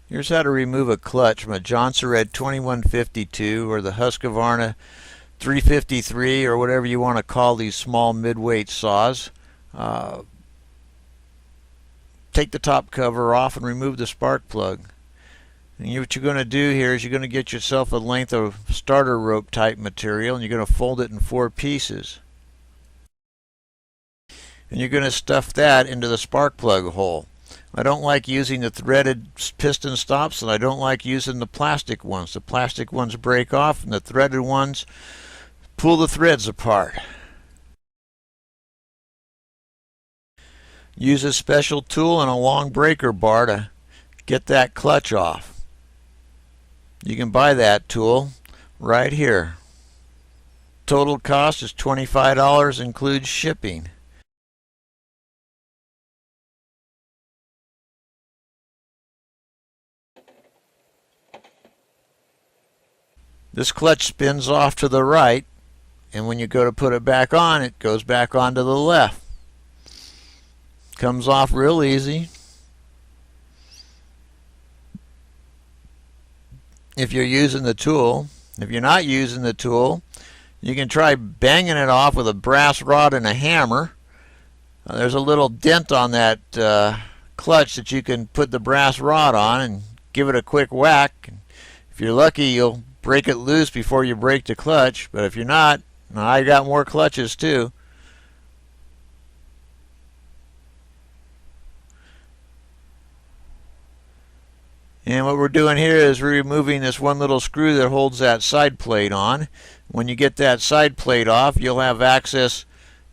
Here's how to remove a clutch from a JONSERED 2152 or the hUSQVARNA 353 or whatever you want to call these small midweight saws. Take the top cover off and remove the spark plug. And what you're going to do here is you're going to get yourself a length of starter rope type material and you're going to fold it in 4 pieces. And you're going to stuff that into the spark plug hole. I don't like using the threaded piston stops, and I don't like using the plastic ones. The plastic ones break off and the threaded ones pull the threads apart. Use a special tool and a long breaker bar to get that clutch off. You can buy that tool right here. Total cost is $25, includes shipping. This clutch spins off to the right, and when you go to put it back on, it goes back on to the left. Comes off real easy. If you're using the tool. If you're not using the tool, you can try banging it off with a brass rod and a hammer. There's a little dent on that clutch that you can put the brass rod on and give it a quick whack. If you're lucky, you'll break it loose before you break the clutch, but if you're not, I got more clutches too. And what we're doing here is we're removing this one little screw that holds that side plate on. When you get that side plate off, you'll have access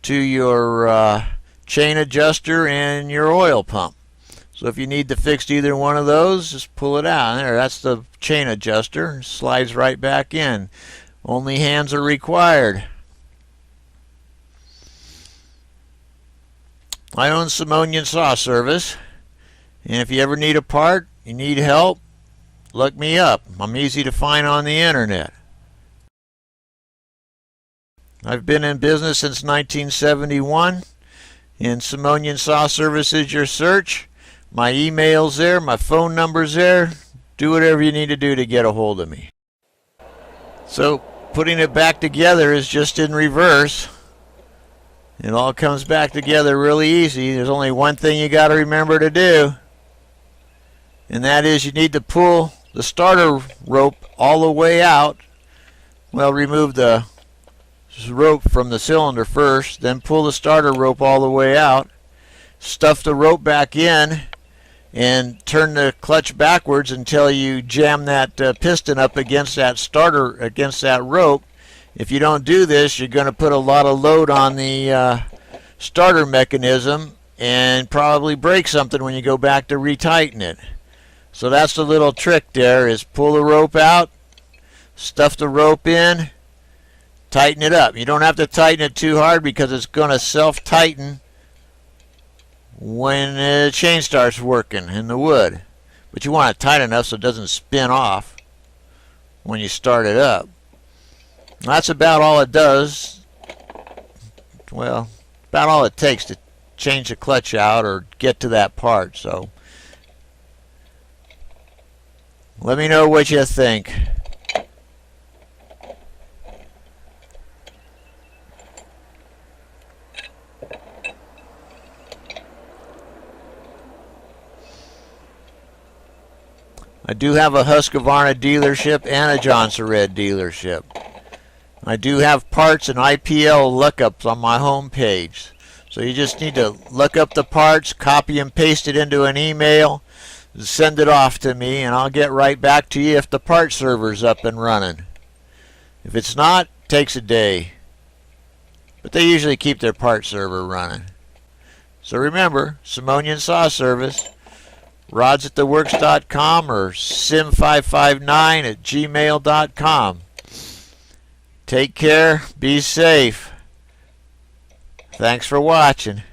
to your chain adjuster and your oil pump. So if you need to fix either one of those, just pull it out. There, that's the chain adjuster. Slides right back in. Only hands are required. I own Simonian Saw Service, and if you ever need a part, you need help, look me up. I'm easy to find on the internet. I've been in business since 1971, and Simonian Saw Service is your search. My email's there, my phone number's there. Do whatever you need to do to get a hold of me. So putting it back together is just in reverse. It all comes back together really easy. There's only one thing you got to remember to do, and that is you need to pull the starter rope all the way out. Well, remove the rope from the cylinder first, then pull the starter rope all the way out. Stuff the rope back in and turn the clutch backwards until you jam that piston up against that starter, against that rope. If you don't do this, you're going to put a lot of load on the starter mechanism and probably break something when you go back to retighten it. So that's the little trick there, is pull the rope out, stuff the rope in, tighten it up. You don't have to tighten it too hard because it's going to self-tighten when the chain starts working in the wood. But you want it tight enough so it doesn't spin off when you start it up. That's about all it does. Well, about all it takes to change the clutch out or get to that part. So let me know what you think. I do have a hUSQVARNA dealership and a JONSERED dealership. I do have parts and IPL lookups on my home page. So you just need to look up the parts, copy and paste it into an email, send it off to me, and I'll get right back to you if the part server's up and running. If it's not, it takes a day. But they usually keep their part server running. So remember, Simonian Saw Service, rodsattheworks.com or sim559@gmail.com. Take care, be safe. Thanks for watching.